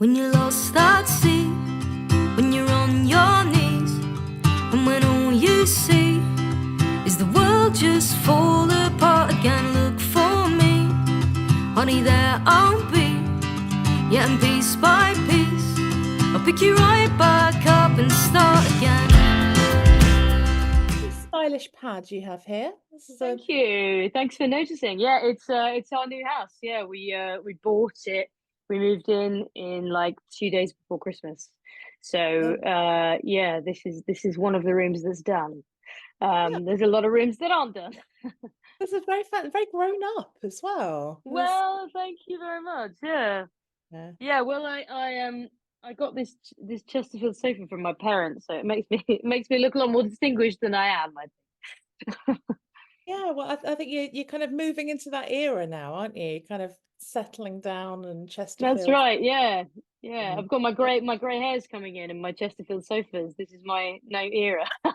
When you're lost at sea, when you're on your knees, and when all you see is the world just fall apart again, look for me, honey, there I'll be. Yeah, and piece by piece I'll pick you right back up and start again. Stylish pad you have here. This is Thank you. Thanks for noticing. Yeah, it's our new house. Yeah, we bought it. We moved in like 2 days before Christmas. So yeah, this is one of the rooms that's done. There's a lot of rooms that aren't done. This is very fun, very grown up as well. Well, thank you very much. Yeah. Yeah. Yeah, well, I got this Chesterfield sofa from my parents, so it makes me look a lot more distinguished than I am, I think. Yeah, well, I think you're kind of moving into that era now, aren't you? Kind of settling down and That's Chesterfield. right. Yeah. Yeah. Mm. I've got my grey hairs coming in and my Chesterfield sofas. This is my new era. How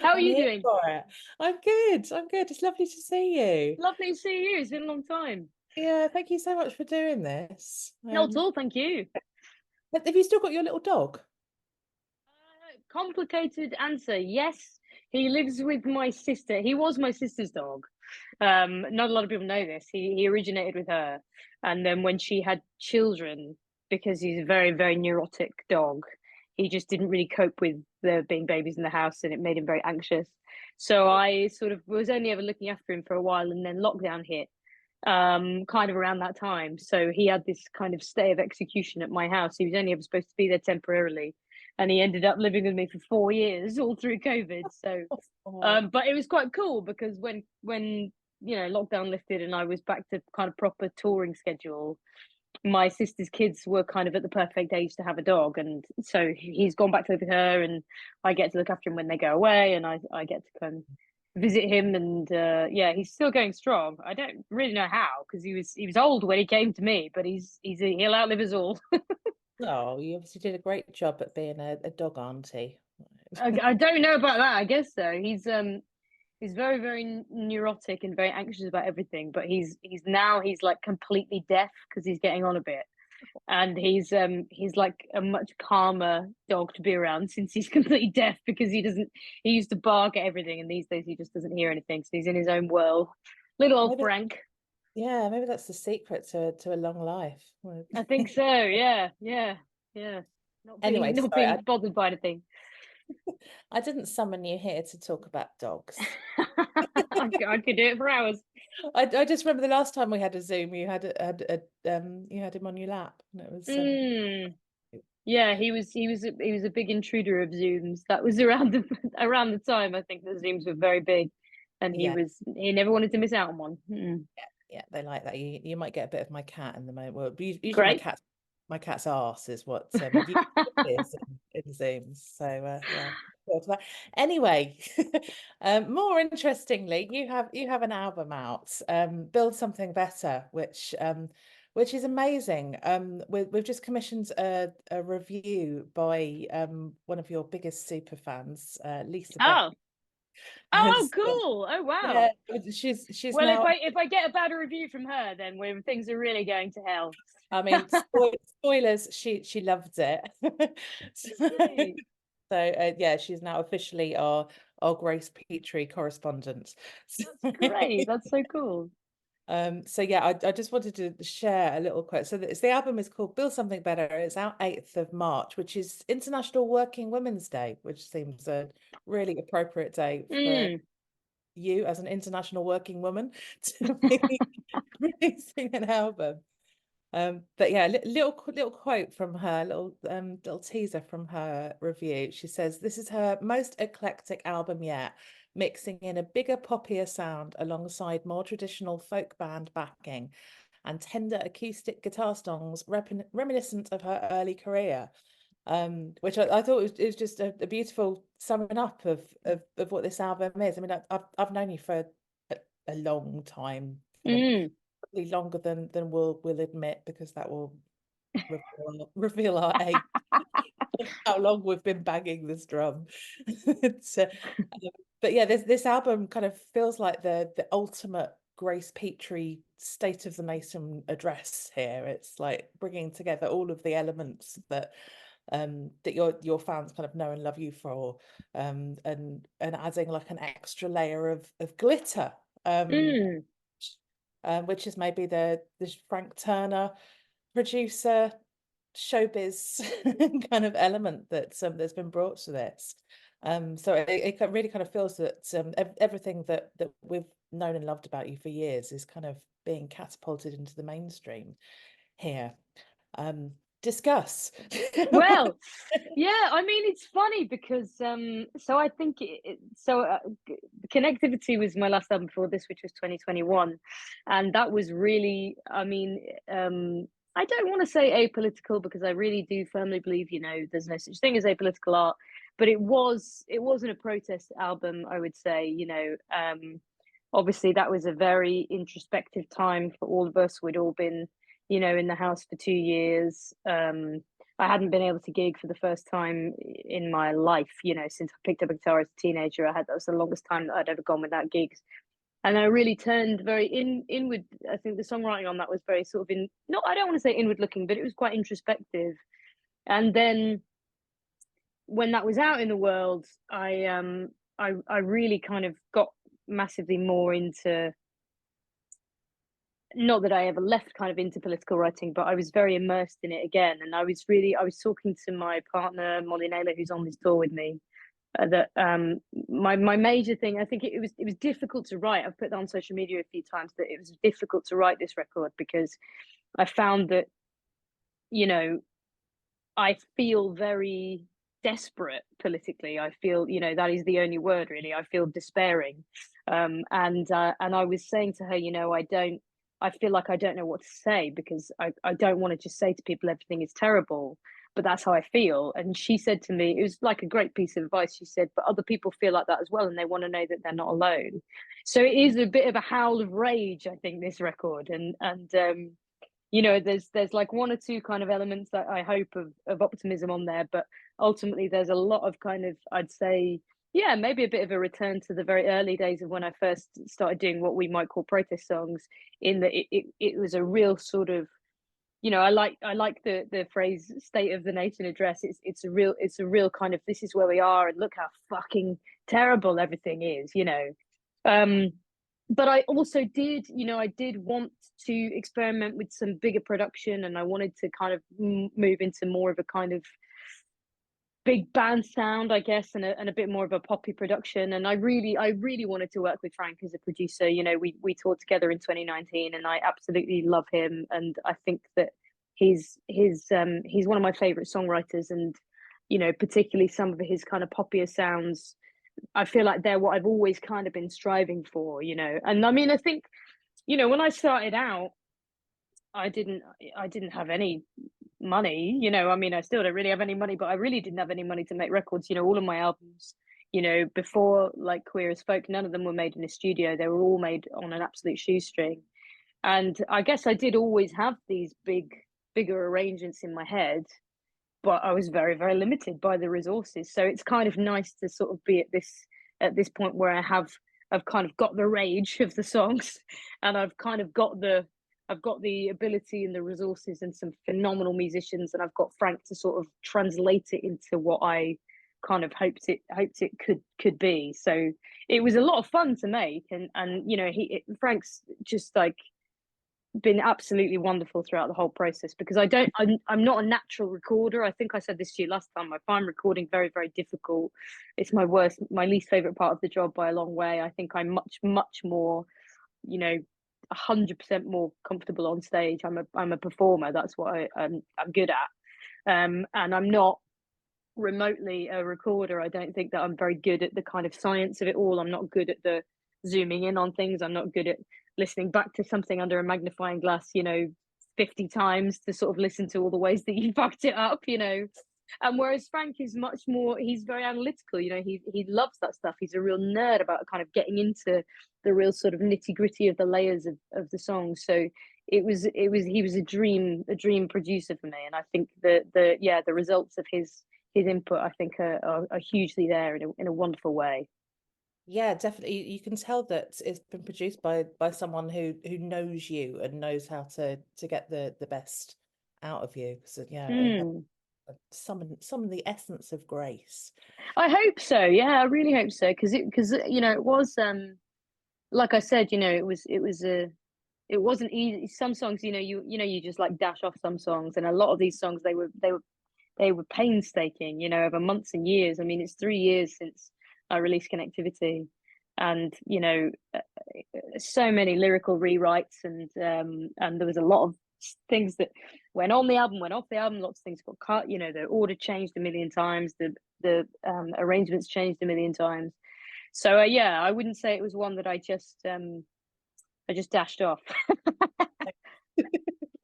are I'm you here doing? for it. I'm good. I'm good. It's lovely to see you. Lovely to see you. It's been a long time. Yeah, thank you so much for doing this. Not at all, thank you. Have you still got your little dog? Complicated answer. Yes, he lives with my sister. He was my sister's dog. Not a lot of people know this. He originated with her, and then when she had children, because he's a very very neurotic dog, he just didn't really cope with there being babies in the house, and it made him very anxious. So I sort of was only ever looking after him for a while, and then lockdown hit, kind of around that time. So he had this kind of stay of execution at my house. He was only ever supposed to be there temporarily, and he ended up living with me for 4 years, all through COVID. So, Oh, but it was quite cool because when lockdown lifted and I was back to kind of proper touring schedule, my sister's kids were kind of at the perfect age to have a dog, and so he's gone back to live with her, and I get to look after him when they go away, and I get to come visit him, and yeah, he's still going strong. I don't really know how because he was old when he came to me, but he'll outlive us all. oh, you obviously did a great job at being a dog auntie. I don't know about that. I guess so. He's very very neurotic and very anxious about everything, but he's like completely deaf because he's getting on a bit, and he's like a much calmer dog to be around since he's completely deaf because he used to bark at everything, and these days he just doesn't hear anything, so he's in his own world. Little old Maybe, Frank. yeah, maybe that's the secret to a long life. I think so. Yeah, yeah, yeah. Not Anyway, being not sorry, being bothered by anything. I didn't summon you here to talk about dogs. I could do it for hours. I just remember the last time we had a Zoom, you had you had him on your lap, and it was Yeah, he was a big intruder of Zooms. That was around the time I think the Zooms were very big, and yeah, he never wanted to miss out on one. yeah, they like that. You might get a bit of my cat in the moment. Well, usually Great. my cat's arse is what you is in Zooms. So yeah. For that. Anyway, more interestingly, you have an album out, Build Something Better, which is amazing. We've just commissioned a review by one of your biggest super fans, Lisa Oh, Beck. cool. Oh, Yeah, wow. she's Well, now. if I get a bad review from her, then when things are really going to hell. I mean, spoilers. She loved it. So yeah, she's now officially our Grace Petrie correspondent. That's great. That's so cool. So yeah, I just wanted to share a little quote. So the album is called Build Something Better. It's out 8th of March, which is International Working Women's Day, which seems a really appropriate day for you as an international working woman to be releasing an album. But yeah, little quote from her, little teaser from her review. She says, "This is her most eclectic album yet, mixing in a bigger, poppier sound alongside more traditional folk band backing and tender acoustic guitar songs reminiscent of her early career." Which I thought it was just a beautiful summing up of what this album is. I mean, I've known you for a long time. Probably longer than we'll admit, because that will reveal our age. How long we've been banging this drum. But yeah, this album kind of feels like the ultimate Grace Petrie state of the nation address here. It's like bringing together all of the elements that that your fans kind of know and love you for, and adding like an extra layer of glitter, which is maybe the Frank Turner producer showbiz kind of element that's been brought to this. So it really kind of feels that everything that we've known and loved about you for years is kind of being catapulted into the mainstream here. Discuss. Well, yeah, I mean, it's funny because so I think Connectivity was my last album before this, which was 2021, and that was really, I mean, I don't want to say apolitical, because I really do firmly believe, you know, there's no such thing as apolitical art, but it wasn't a protest album, I would say. You know, obviously that was a very introspective time for all of us. We'd all been, you know, in the house for 2 years. I hadn't been able to gig for the first time in my life, you know, since I picked up a guitar as a teenager. That was the longest time that I'd ever gone without gigs. And I really turned very inward. I think the songwriting on that was very sort of I don't want to say inward looking, but it was quite introspective. And then when that was out in the world, I really kind of got massively more into, not that I ever left kind of into political writing, but I was very immersed in it again. And I was talking to my partner, Molly Naylor, who's on this tour with me, that my major thing, I think it was difficult to write. I've put that on social media a few times, that it was difficult to write this record because I found that, you know, I feel very desperate politically. I feel, you know, that is the only word really. I feel despairing. And I was saying to her, you know, I feel like I don't know what to say, because I don't want to just say to people everything is terrible, but that's how I feel. And she said to me, it was like a great piece of advice. She said, but other people feel like that as well, and they want to know that they're not alone. So it is a bit of a howl of rage, I think, this record. And you know, there's like one or two kind of elements that I hope of optimism on there, but ultimately there's a lot of kind of, I'd say, yeah, maybe a bit of a return to the very early days of when I first started doing what we might call protest songs, in that it was a real sort of, you know, I like the phrase "state of the nation address." It's a real kind of, this is where we are, and look how fucking terrible everything is, you know. But I also did, you know, I did want to experiment with some bigger production, and I wanted to kind of move into more of a kind of big band sound, I guess, and a bit more of a poppy production. And I really wanted to work with Frank as a producer. You know, we toured together in 2019, and I absolutely love him, and I think that he's one of my favorite songwriters. And, you know, particularly some of his kind of poppier sounds, I feel like they're what I've always kind of been striving for, you know. And I mean, I think, you know, when I started out, I didn't have any money, you know. I mean, I still don't really have any money, but I really didn't have any money to make records. You know, all of my albums, you know, before like Queer as Folk, none of them were made in a studio. They were all made on an absolute shoestring. And I guess I did always have these bigger arrangements in my head, but I was very, very limited by the resources. So it's kind of nice to sort of be at this point where I've kind of got the rage of the songs, and I've kind of got the ability and the resources and some phenomenal musicians, and I've got Frank to sort of translate it into what I kind of hoped it could be. So it was a lot of fun to make, and you know, Frank's just like been absolutely wonderful throughout the whole process, because I'm not a natural recorder. I think I said this to you last time. I find recording very, very difficult. It's my least favorite part of the job by a long way. I think I'm much more, you know, 100% more comfortable on stage. I'm a performer. That's what I'm good at. And I'm not remotely a recorder. I don't think that I'm very good at the kind of science of it all. I'm not good at the zooming in on things. I'm not good at listening back to something under a magnifying glass, you know, 50 times to sort of listen to all the ways that you fucked it up, you know. And whereas Frank is much more, he's very analytical, you know, he loves that stuff. He's a real nerd about kind of getting into the real sort of nitty gritty of the layers of the song. So he was a dream producer for me. And I think the results of his input, I think are hugely there in a wonderful way. Yeah, definitely. You can tell that it's been produced by someone who knows you and knows how to get the best out of you. So yeah, it has Mm. some of the essence of Grace. I hope so. Yeah, I really hope so, because you know, it was like I said, you know, it wasn't easy. Some songs, you know, you just like dash off some songs, and a lot of these songs they were painstaking, you know, over months and years. I mean, it's 3 years since I released Connectivity, and you know, so many lyrical rewrites, and there was a lot of things that went on the album, went off the album. Lots of things got cut. You know, the order changed a million times. The arrangements changed a million times. So yeah, I wouldn't say it was one that I just dashed off.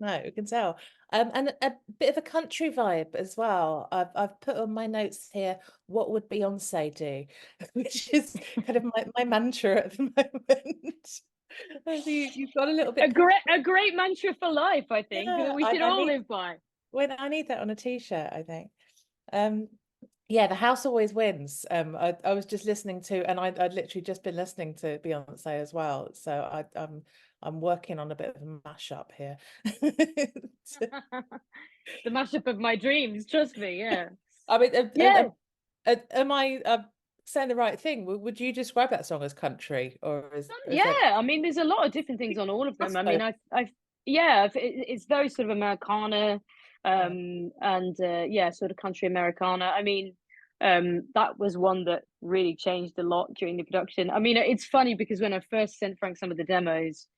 No, you can tell. And a bit of a country vibe as well. I've put on my notes here, what would Beyonce do? Which is kind of my mantra at the moment. So you've got a little bit A great mantra for life, I think, yeah, that we should I all need live by. I need that on a t-shirt, I think. Yeah, the house always wins. I was just listening to, and I'd literally just been listening to Beyonce as well. So I'm working on a bit of a mashup here. The mashup of my dreams, trust me. Yeah. I mean, Yeah. am I saying the right thing? Would you describe that song as country, or is Yeah, it I mean, there's a lot of different things on all of them. I gospel? mean, yeah, it's very sort of Americana, Yeah. and yeah, sort of country Americana. I mean, that was one that really changed a lot during the production. I mean, it's funny because when I first sent Frank some of the demos,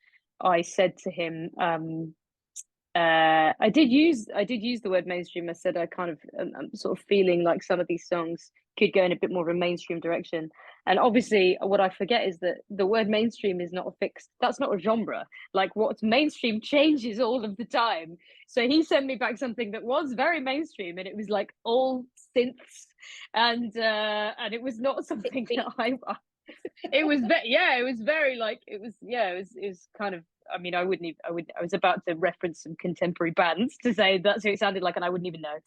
I said to him, I did use the word mainstream. I said I kind of am sort of feeling like some of these songs could go in a bit more of a mainstream direction. And obviously, what I forget is that the word mainstream is not a fixed. That's not a genre. Like what's mainstream changes all of the time. So he sent me back something that was very mainstream, and it was like all synths, and it was not something that I. It was yeah, it was very like it was yeah, it was kind of. I mean, I wouldn't even. I was about to reference some contemporary bands to say that's what it sounded like, and I wouldn't even know.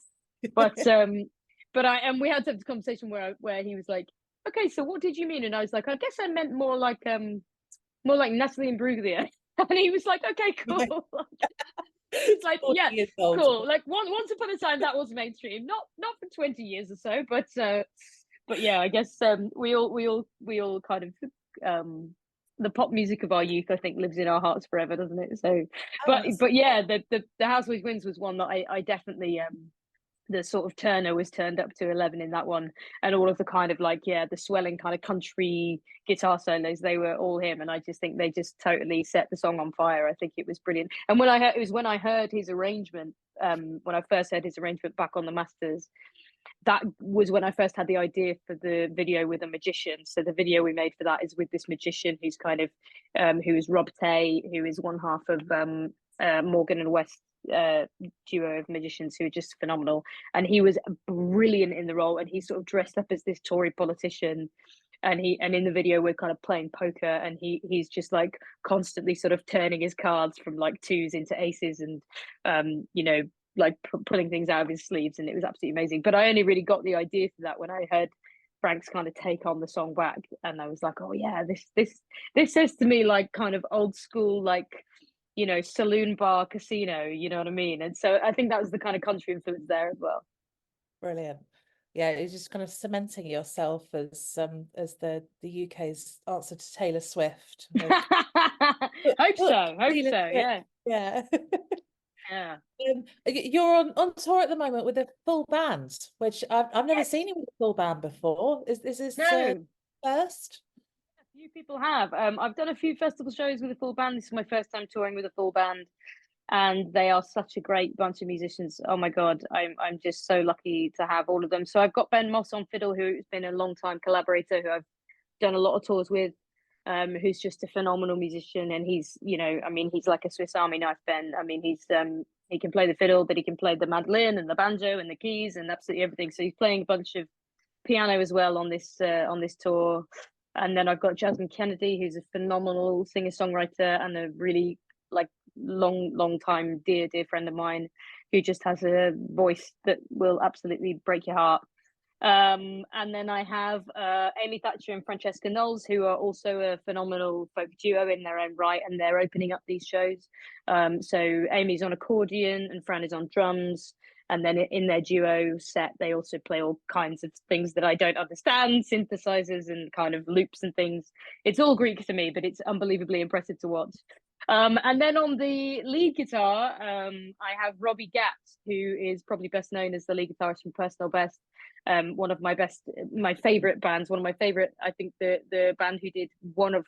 But and we had to have this conversation where he was like, "Okay, so what did you mean?" And I was like, "I guess I meant more like Natalie and Bruglia." And he was like, "Okay, cool." It's like, 40 yeah, years old. cool. Like once upon a time that was mainstream, not for 20 years or so, but yeah, I guess we all kind of the pop music of our youth, I think, lives in our hearts forever, doesn't it? So, Oh, but yeah, the House Always Wins was one that I definitely the sort of Turner was turned up to 11 in that one, and all of the kind of like the swelling kind of country guitar solos, they were all him, and I just think they just totally set the song on fire. I think it was brilliant. And when I heard his arrangement, when I first heard his arrangement back on the masters, that was when I first had the idea for the video with a magician. So the video we made for that is with this magician who's kind of who is Rob Tay, who is one half of Morgan and West duo of magicians who are just phenomenal. And he was brilliant in the role, and he sort of dressed up as this Tory politician. And in the video we're kind of playing poker, and he's just like constantly sort of turning his cards from like twos into aces, and you know, like pulling things out of his sleeves, and it was absolutely amazing. But I only really got the idea for that when I heard Frank's kind of take on the song back, and I was like, oh yeah, this says to me like kind of old school, like, you know, saloon bar casino, you know what I mean? And so I think that was the kind of country influence there as well. brilliant. Yeah, it's just kind of cementing yourself as the UK's answer to Taylor Swift. Hope so, Taylor Swift. yeah. Yeah. Yeah. You're on tour at the moment with a full band, which I've never Yes. seen you with a full band before. Is this No. first? A few people have. I've done a few festival shows with a full band. This is my first time touring with a full band, and they are such a great bunch of musicians. Oh my god, I'm just so lucky to have all of them. So I've got Ben Moss on fiddle, who's been a long time collaborator, who I've done a lot of tours with, who's just a phenomenal musician, and he's, you know, I mean, he's like a Swiss Army knife, Ben. I mean, he can play the fiddle, but he can play the mandolin and the banjo and the keys and absolutely everything. So he's playing a bunch of piano as well on this tour. And then I've got Jasmine Kennedy, who's a phenomenal singer-songwriter and a really like long time dear friend of mine, who just has a voice that will absolutely break your heart. And then I have Amy Thatcher and Francesca Knowles, who are also a phenomenal folk duo in their own right, and they're opening up these shows. So Amy's on accordion and Fran is on drums. And then in their duo set, they also play all kinds of things that I don't understand, synthesizers and kind of loops and things. It's all Greek to me, but it's unbelievably impressive to watch. And then on the lead guitar, I have Robbie Gatt, who is probably best known as the lead guitarist from Personal Best. One of my favorite bands, one of my favorite, I think the band who did one of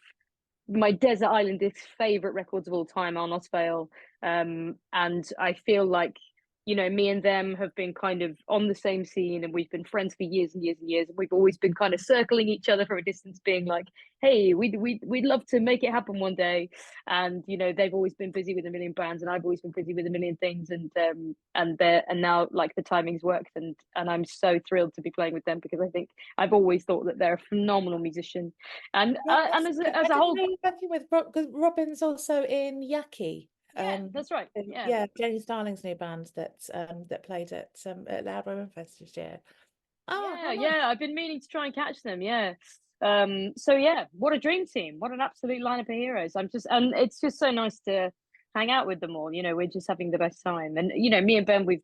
my Desert Island's favorite records of all time, I'll Not Fail. And I feel like, you know, me and them have been kind of on the same scene, and we've been friends for years and years and years. And we've always been kind of circling each other from a distance, being like, "Hey, we'd love to make it happen one day." And you know, they've always been busy with a million bands, and I've always been busy with a million things. And now like the timing's worked, and I'm so thrilled to be playing with them, because I think I've always thought that they're a phenomenal musician. And Yes, as I a didn't whole, know you were working with Rob, because Robin's also in Yaki. yeah, that's right. And Yeah. yeah, Jenny Starling's new band that played at Loud Women Fest this year. Oh, how nice. Yeah, I've been meaning to try and catch them. Yeah. So yeah, what a dream team! What an absolute lineup of heroes! And it's just so nice to hang out with them all. You know, we're just having the best time. And you know, me and Ben, we've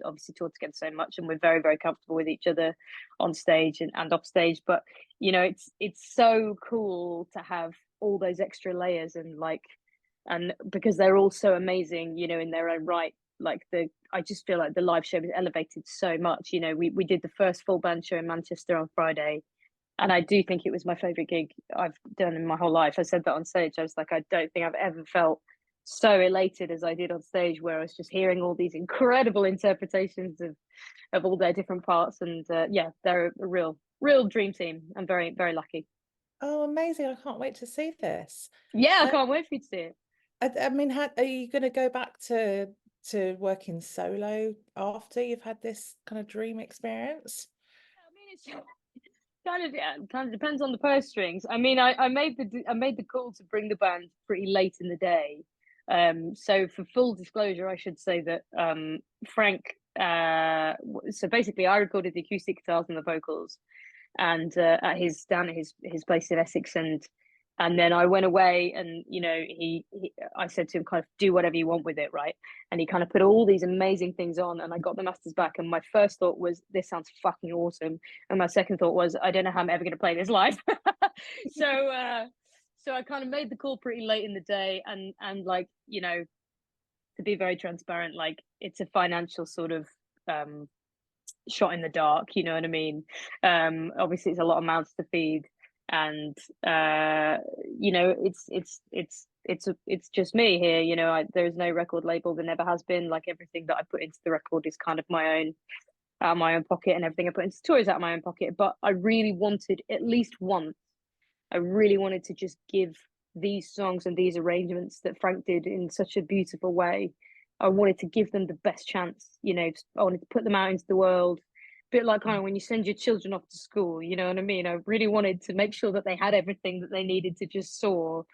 obviously toured together so much, and we're very very comfortable with each other on stage and off stage. But you know, it's so cool to have all those extra layers, and because they're all so amazing, you know, in their own right. I just feel like the live show was elevated so much. You know, we did the first full band show in Manchester on Friday, and I do think it was my favorite gig I've done in my whole life. I said that on stage. I was like, I don't think I've ever felt so elated as I did on stage, where I was just hearing all these incredible interpretations of all their different parts. And yeah, they're a real dream team. I'm very very lucky. Oh, amazing! I can't wait to see this. Yeah, I can't wait for you to see it. I mean, are you going to go back to working solo after you've had this kind of dream experience? I mean, it's kind of depends on the purse strings. I mean, I made the call to bring the band pretty late in the day. So for full disclosure, I should say that Frank. So basically, I recorded the acoustic guitars and the vocals, and at his place in Essex, and then I went away, and you know, I said to him, kind of do whatever you want with it, right? And he kind of put all these amazing things on, and I got the masters back, and my first thought was, this sounds fucking awesome, and my second thought was, I don't know how I'm ever going to play this live. So I kind of made the call pretty late in the day, and like, you know, to be very transparent, like it's a financial sort of shot in the dark, you know what I mean? Obviously it's a lot of mouths to feed, and you know, it's just me here, you know. There's no record label, there never has been. Like everything that I put into the record is kind of my own, out of my own pocket, and everything I put into the tour is out of my own pocket. But I really wanted, at least once, I really wanted to just give these songs and these arrangements that Frank did in such a beautiful way, I wanted to give them the best chance. You know, I wanted to put them out into the world, a bit like kind of when you send your children off to school, you know what I mean? I really wanted to make sure that they had everything that they needed to just soar.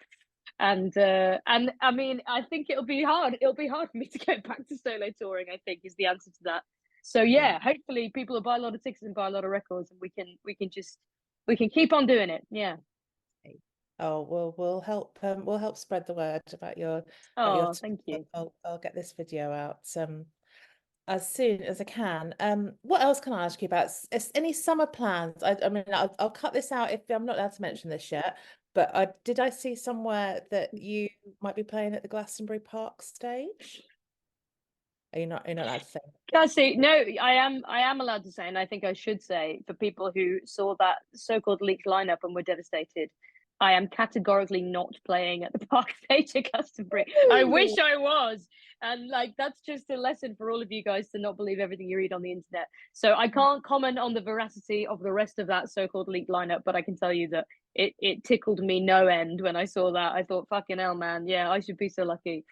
And I mean, I think it'll be hard for me to get back to solo touring, I think, is the answer to that. So yeah, hopefully people will buy a lot of tickets and buy a lot of records, and we can keep on doing it. Yeah. Oh, we'll help spread the word about your Thank you. I'll get this video out as soon as I can. What else can I ask you about? Any summer plans? I mean, I'll cut this out if I'm not allowed to mention this yet, but did I see somewhere that you might be playing at the Glastonbury Park stage? You're not allowed to say? Cassie, no, I am allowed to say, and I think I should say, for people who saw that so-called leaked lineup and were devastated, I am categorically not playing at the Park stage at Glastonbury. I wish I was. And like, that's just a lesson for all of you guys to not believe everything you read on the internet. So I can't comment on the veracity of the rest of that so-called leaked lineup, but I can tell you that it tickled me no end when I saw that. I thought, fucking hell, man. Yeah, I should be so lucky.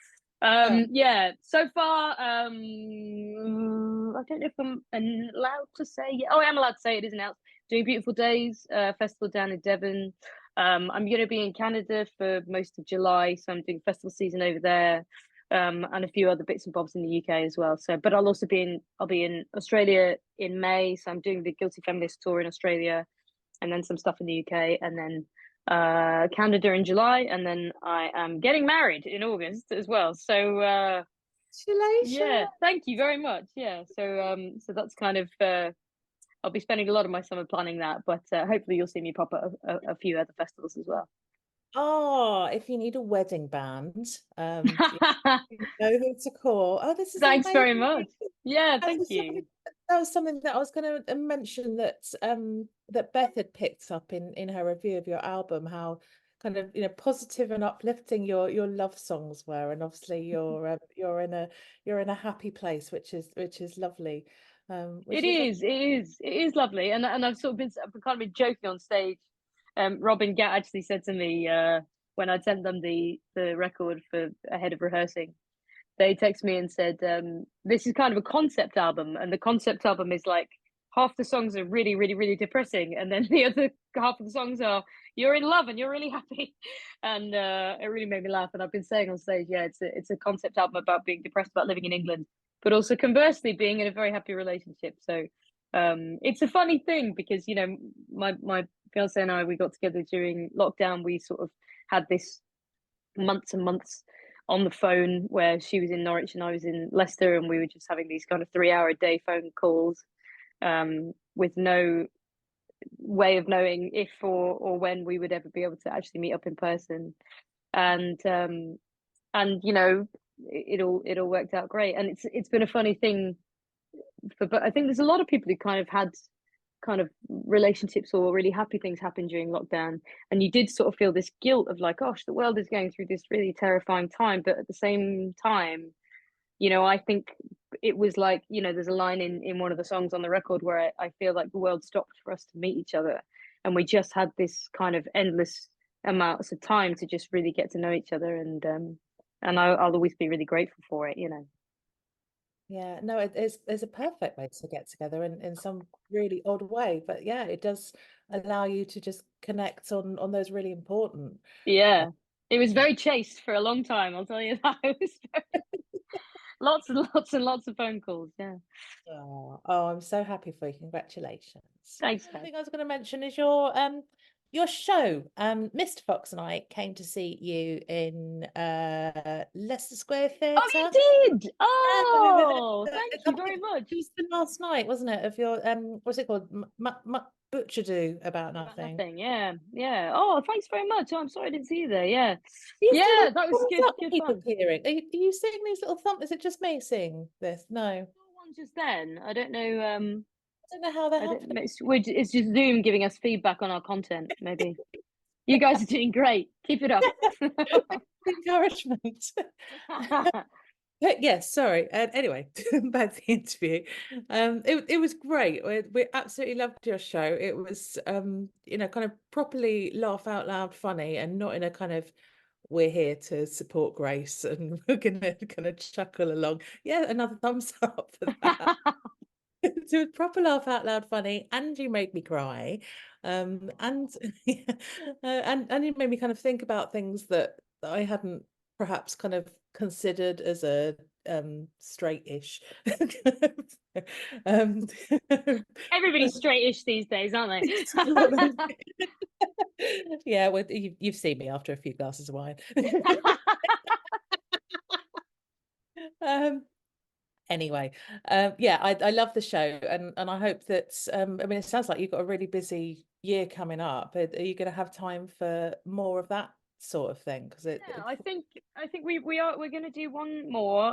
Yeah, so far, I don't know if I'm allowed to say. Oh, I am allowed to say it is announced. Doing Beautiful Days festival down in Devon. I'm going to be in Canada for most of July, so I'm doing festival season over there, and a few other bits and bobs in the UK as well. So, but I'll be in Australia in May. So I'm doing the Guilty Feminist tour in Australia, and then some stuff in the UK, and then Canada in July, and then I am getting married in August as well. So yeah, Congratulations. thank you very much. Yeah, so that's kind of I'll be spending a lot of my summer planning that, but hopefully you'll see me pop at a few other festivals as well. Oh, if you need a wedding band, you know who to call. Oh, this is Thanks very amazing. much. Yeah, That thank was you. something that I was going to mention, that Beth had picked up in her review of your album, how kind of, you know, positive and uplifting your love songs were, and obviously you're in a happy place, which is lovely. It Which is is, it is lovely, and I've sort of I've kind of been joking on stage. Robin Gatt actually said to me when I sent them the record for ahead of rehearsing, they texted me and said, this is kind of a concept album, and the concept album is like half the songs are really, really, really depressing, and then the other half of the songs are you're in love and you're really happy, and it really made me laugh. And I've been saying on stage, yeah, it's a concept album about being depressed about living in England, but also conversely being in a very happy relationship. So it's a funny thing because, you know, my fiance and I, we got together during lockdown. We sort of had this months and months on the phone where she was in Norwich and I was in Leicester, and we were just having these kind of 3 hour a day phone calls with no way of knowing if or when we would ever be able to actually meet up in person. And you know, it all worked out great. And it's been a funny thing but I think there's a lot of people who kind of had kind of relationships or really happy things happen during lockdown, and you did sort of feel this guilt of like, gosh, the world is going through this really terrifying time, but at the same time, you know, I think it was like, you know, there's a line in one of the songs on the record where I feel like the world stopped for us to meet each other, and we just had this kind of endless amounts of time to just really get to know each other, and I'll always be really grateful for it, you know. Yeah, no, it's a perfect way to get together in some really odd way, but yeah, it does allow you to just connect on those really important. uh, Yeah, it was very chaste for a long time, I'll tell you that. It was lots and lots and lots of phone calls. Yeah. oh, I'm so happy for you. Congratulations. Thanks, The other Kat. thing I was going to mention is your show. Mr. Fox and I came to see you in Leicester Square Oh, Theatre. you did. Yeah, we were Oh, there. thank I you very think much. it was the last night, wasn't it? Of your what's it called? Butcher do about About nothing. nothing. Yeah, yeah. Oh, thanks very much. Oh, I'm sorry I didn't see you there. Yeah, These little yeah. That was thumbs good. up Good keep fun. appearing. Are you seeing these little thumbs? Is it just me seeing this? No, I Saw one just then. I don't know. don't know how they're I don't. happening. It's just Zoom giving us feedback on our content. Maybe you guys are doing great. Keep it up. Encouragement. But yes, sorry. Anyway, back to the interview. It was great. We absolutely loved your show. It was you know, kind of properly laugh out loud funny, and not in a kind of we're here to support Grace and we're gonna kind of chuckle along. Yeah, another thumbs up for that. It was proper laugh out loud funny, and you made me cry, and and you made me kind of think about things that I hadn't perhaps kind of considered as a straight-ish. um, Everybody's straightish these days, aren't yeah, well, you've seen me after a few glasses of wine. they? Anyway, yeah, I love the show, and I hope that I mean, it sounds like you've got a really busy year coming up. Are you going to have time for more of that sort of thing? Because Yeah, I think we're going to do one more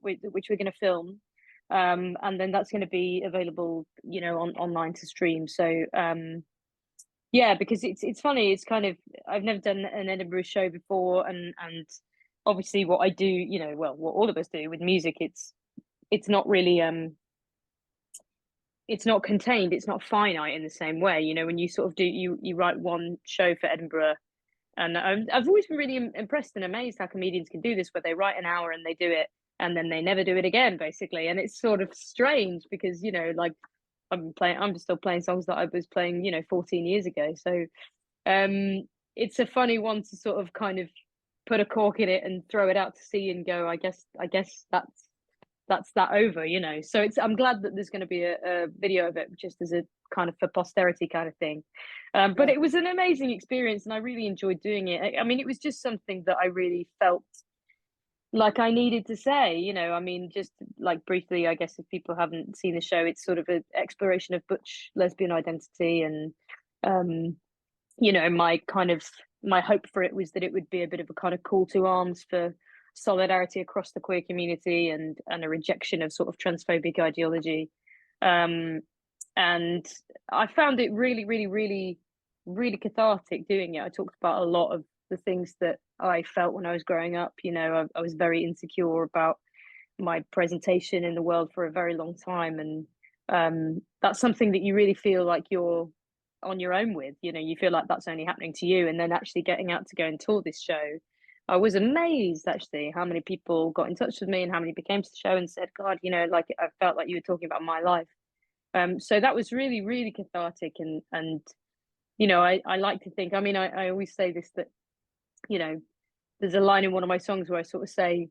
which we're going to film, and then that's going to be available, you know, online to stream. So yeah, because it's funny. It's kind of, I've never done an Edinburgh show before, and obviously what I do, you know, well, what all of us do with music, it's not really it's not contained, it's not finite in the same way. You know, when you sort of do you write one show for Edinburgh, and I've always been really impressed and amazed how comedians can do this, where they write an hour and they do it, and then they never do it again, basically. And it's sort of strange because, you know, like I'm still playing songs that I was playing, you know, 14 years ago. So it's a funny one to sort of kind of put a cork in it and throw it out to sea and go, I guess that's that over, you know. So I'm glad that there's going to be a video of it, just as a kind of for posterity kind of thing. But Yeah. it was an amazing experience, and I really enjoyed doing it. I mean, it was just something that I really felt like I needed to say, you know. I mean, just like briefly, I guess if people haven't seen the show, it's sort of an exploration of butch lesbian identity, and you know, my hope for it was that it would be a bit of a kind of call to arms for solidarity across the queer community, and a rejection of sort of transphobic ideology. And I found it really, really, really, really cathartic doing it. I talked about a lot of the things that I felt when I was growing up. You know, I was very insecure about my presentation in the world for a very long time, and that's something that you really feel like you're on your own with. You know, you feel like that's only happening to you, and then actually getting out to go and tour this show, I was amazed actually how many people got in touch with me and how many came to the show and said, God, you know, like I felt like you were talking about my life. So that was really, really cathartic, and you know, I like to think, I mean, I always say this, that, you know, there's a line in one of my songs where I sort of say,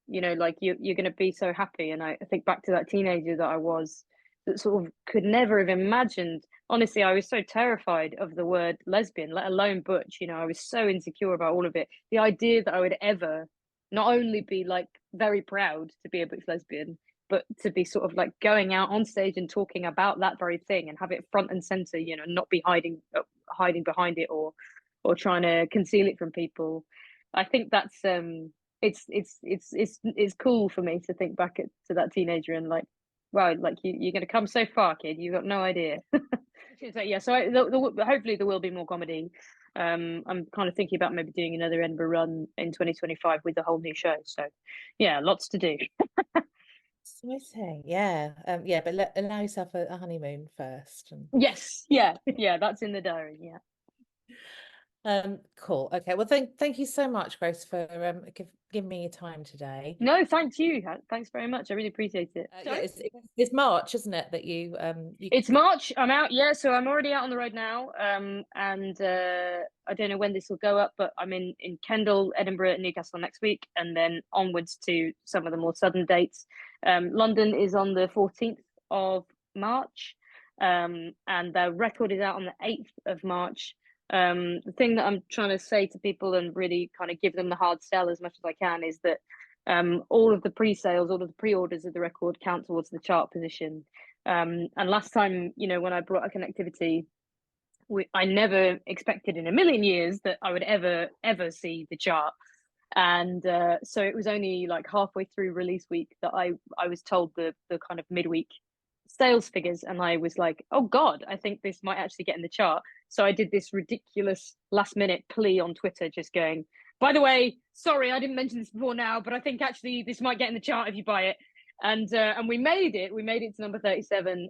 you know, like you're going to be so happy. And I think back to that teenager that I was, that sort of could never have imagined. Honestly, I was so terrified of the word lesbian, let alone butch. You know, I was so insecure about all of it. The idea that I would ever not only be like very proud to be a butch lesbian, but to be sort of like going out on stage and talking about that very thing and have it front and center, you know, not be hiding behind it, or trying to conceal it from people. I think that's it's cool for me to think back to that teenager and like, wow, like you're going to come so far, kid. You've got no idea. So yeah, so hopefully there will be more comedy. I'm kind of thinking about maybe doing another Edinburgh run in 2025 with a whole new show. So yeah, lots to do. Exciting. Yeah. Yeah, but allow yourself a honeymoon first. And... Yes. Yeah. That's in the diary. Yeah. Cool. Okay. Well, thank you so much, Grace, for giving me your time today. No, thank you. Thanks very much. I really appreciate it. Yeah, it's March, isn't it? That you It's March. I'm out. Yeah, so I'm already out on the road now. And I don't know when this will go up, but I'm in Kendal, Edinburgh, and Newcastle next week, and then onwards to some of the more southern dates. London is on the 14th of March, and the record is out on the 8th of March. The thing that I'm trying to say to people and really kind of give them the hard sell as much as I can is that all of the pre-sales, all of the pre-orders of the record count towards the chart position. And last time, you know, when I brought a connectivity, I never expected in a million years that I would ever see the chart. And so it was only like halfway through release week that I was told the kind of midweek sales figures, and I was like, oh God, I think this might actually get in the chart. So I did this ridiculous last minute plea on Twitter, just going, by the way, sorry, I didn't mention this before now, but I think actually this might get in the chart if you buy it. And we made it to number 37.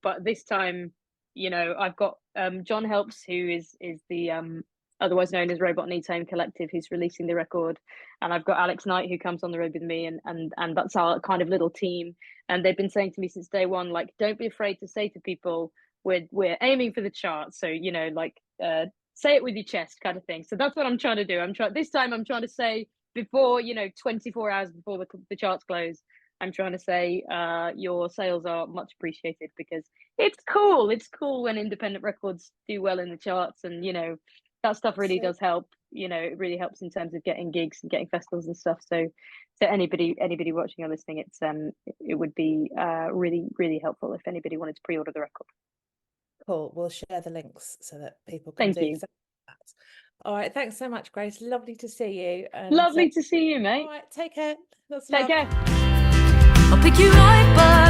But this time, you know, I've got John Helps, who is the otherwise known as Robot Needs Home Collective, who's releasing the record, and I've got Alex Knight, who comes on the road with me, and that's our kind of little team. And they've been saying to me since day one, like, don't be afraid to say to people, we're aiming for the chart. So, you know, like, say it with your chest kind of thing. So that's what I'm trying to do. This time I'm trying to say before, you know, 24 hours before the charts close, I'm trying to say your sales are much appreciated, because it's cool. It's cool when independent records do well in the charts, and, you know, that stuff really does help. You know, it really helps in terms of getting gigs and getting festivals and stuff. So anybody watching or listening, it would be really, really helpful if anybody wanted to pre-order the record. Cool. We'll share the links so that people can Thank do you. that. All right. Thanks so much, Grace. Lovely to see you. And lovely to see you, mate. All right. Take care. Take care. I'll pick you right back